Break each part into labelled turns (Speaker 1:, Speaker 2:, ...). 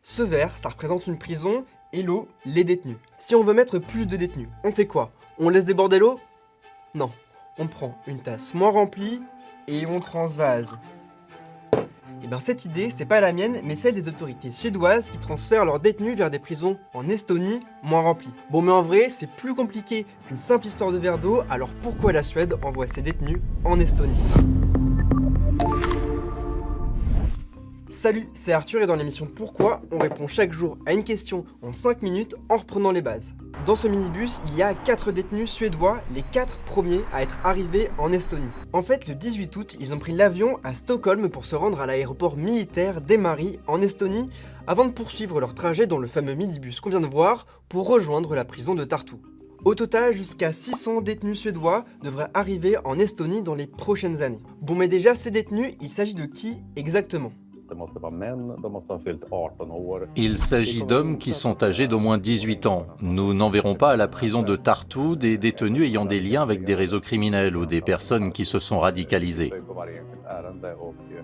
Speaker 1: Ce vert, ça représente une prison, et l'eau, les détenus. Si on veut mettre plus de détenus, on fait quoi? On laisse déborder l'eau? Non. On prend une tasse moins remplie et on transvase. Et bien cette idée, c'est pas la mienne, mais celle des autorités suédoises qui transfèrent leurs détenus vers des prisons en Estonie moins remplies. Bon mais en vrai, c'est plus compliqué qu'une simple histoire de verre d'eau, alors pourquoi la Suède envoie ses détenus en Estonie? Salut, c'est Arthur et dans l'émission Pourquoi, on répond chaque jour à une question en 5 minutes en reprenant les bases. Dans ce minibus, il y a 4 détenus suédois, les 4 premiers à être arrivés en Estonie. En fait, le 18 août, ils ont pris l'avion à Stockholm pour se rendre à l'aéroport militaire d'Emari en Estonie, avant de poursuivre leur trajet dans le fameux minibus qu'on vient de voir pour rejoindre la prison de Tartu. Au total, jusqu'à 600 détenus suédois devraient arriver en Estonie dans les prochaines années. Bon mais déjà, ces détenus, il s'agit de qui exactement ?
Speaker 2: Il s'agit d'hommes qui sont âgés d'au moins 18 ans. Nous n'enverrons pas à la prison de Tartu des détenus ayant des liens avec des réseaux criminels ou des personnes qui se sont radicalisées.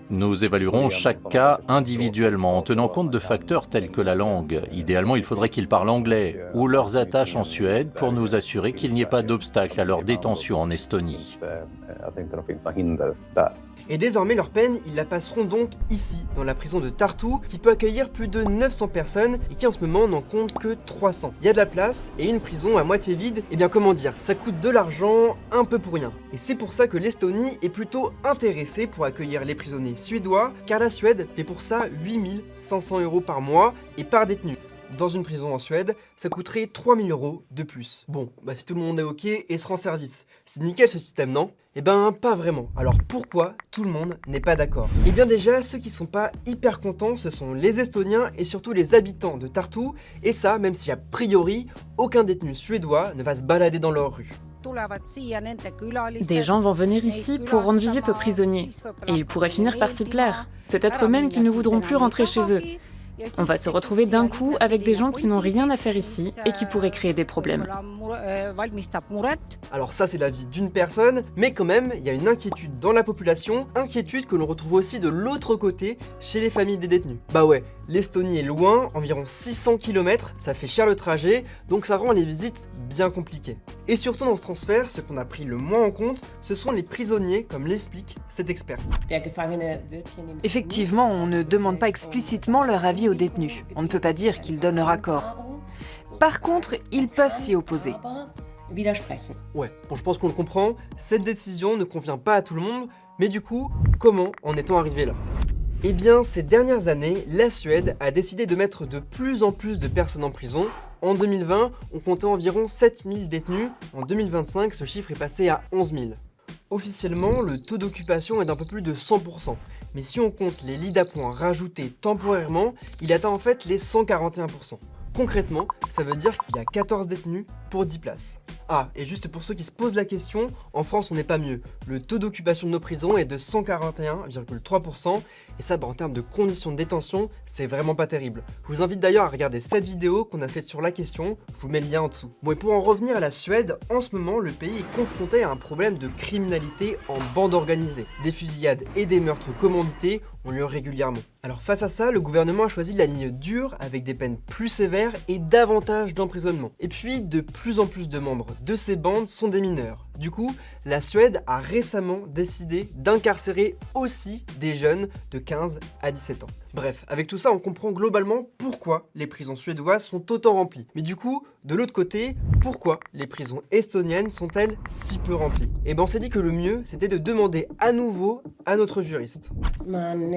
Speaker 2: Nous évaluerons chaque cas individuellement en tenant compte de facteurs tels que la langue. Idéalement, il faudrait qu'ils parlent anglais ou leurs attaches en Suède pour nous assurer qu'il n'y ait pas d'obstacle à leur détention en Estonie.
Speaker 1: Et désormais leur peine, ils la passeront donc ici, dans la prison de Tartu, qui peut accueillir plus de 900 personnes et qui en ce moment n'en compte que 300. Il y a de la place et une prison à moitié vide, et bien comment dire, ça coûte de l'argent un peu pour rien. Et c'est pour ça que l'Estonie est plutôt intéressée pour accueillir les prisonniers suédois, car la Suède paie pour ça 8500 € par mois et par détenu. Dans une prison en Suède, ça coûterait 3000 € de plus. Bon, bah si tout le monde est ok et se rend service. C'est nickel ce système, non? Eh ben, pas vraiment. Alors pourquoi tout le monde n'est pas d'accord? Eh bien déjà, ceux qui sont pas hyper contents, ce sont les Estoniens et surtout les habitants de Tartu, et ça, même si a priori, aucun détenu suédois ne va se balader dans leur rue.
Speaker 3: Des gens vont venir ici pour rendre visite aux prisonniers, et ils pourraient finir par s'y plaire. Peut-être même qu'ils ne voudront plus rentrer chez eux. On va se retrouver d'un coup avec des gens qui n'ont rien à faire ici et qui pourraient créer des problèmes.
Speaker 1: Alors ça c'est l'avis d'une personne, mais quand même, il y a une inquiétude dans la population, inquiétude que l'on retrouve aussi de l'autre côté, chez les familles des détenus. Bah ouais, l'Estonie est loin, environ 600 km, ça fait cher le trajet, donc ça rend les visites bien compliquées. Et surtout dans ce transfert, ce qu'on a pris le moins en compte, ce sont les prisonniers, comme l'explique cette experte.
Speaker 4: Effectivement, on ne demande pas explicitement leur avis aux détenus. On ne peut pas dire qu'ils donnent leur accord. Par contre, ils peuvent s'y opposer.
Speaker 1: Ouais, bon je pense qu'on le comprend, cette décision ne convient pas à tout le monde, mais du coup, comment en est-on arrivé là ? Eh bien, ces dernières années, la Suède a décidé de mettre de plus en plus de personnes en prison. En 2020, on comptait environ 7000 détenus. En 2025, ce chiffre est passé à 11 000. Officiellement, le taux d'occupation est d'un peu plus de 100%. Mais si on compte les lits d'appoint rajoutés temporairement, il atteint en fait les 141%. Concrètement, ça veut dire qu'il y a 14 détenus pour 10 places. Ah, et juste pour ceux qui se posent la question, en France on n'est pas mieux. Le taux d'occupation de nos prisons est de 141,3%, et ça en termes de conditions de détention, c'est vraiment pas terrible. Je vous invite d'ailleurs à regarder cette vidéo qu'on a faite sur la question, je vous mets le lien en dessous. Bon et pour en revenir à la Suède, en ce moment le pays est confronté à un problème de criminalité en bande organisée. Des fusillades et des meurtres commandités ont lieu régulièrement. Alors face à ça, le gouvernement a choisi la ligne dure avec des peines plus sévères et davantage d'emprisonnement. Et puis de plus en plus de membres de ces bandes sont des mineurs. Du coup, la Suède a récemment décidé d'incarcérer aussi des jeunes de 15 à 17 ans. Bref, avec tout ça, on comprend globalement pourquoi les prisons suédoises sont autant remplies. Mais du coup, de l'autre côté, pourquoi les prisons estoniennes sont-elles si peu remplies? Et ben on s'est dit que le mieux, c'était de demander à nouveau à notre juriste.
Speaker 4: On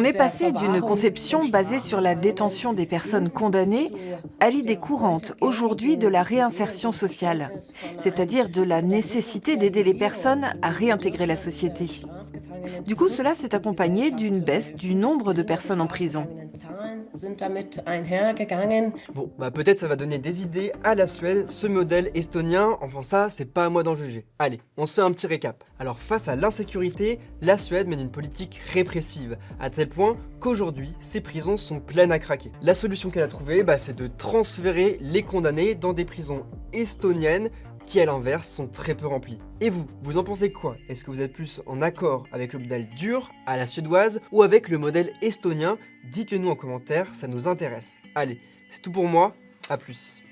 Speaker 4: est passé d'une conception basée sur la détention des personnes condamnées à l'idée courante aujourd'hui de la réinsertion sociale, c'est-à-dire de la nécessité d'aider les personnes à réintégrer la société. Du coup, cela s'est accompagné d'une baisse du nombre de personnes en prison.
Speaker 1: Bon, bah peut-être ça va donner des idées à la Suède, ce modèle estonien, enfin ça, c'est pas à moi d'en juger. Allez, on se fait un petit récap. Alors face à l'insécurité, la Suède mène une politique répressive, à tel point qu'aujourd'hui, ces prisons sont pleines à craquer. La solution qu'elle a trouvée, c'est de transférer les condamnés dans des prisons estoniennes qui à l'inverse sont très peu remplis. Et vous en pensez quoi? Est-ce que vous êtes plus en accord avec le modèle dur, à la suédoise, ou avec le modèle estonien? Dites-le nous en commentaire, ça nous intéresse. Allez, c'est tout pour moi, à plus.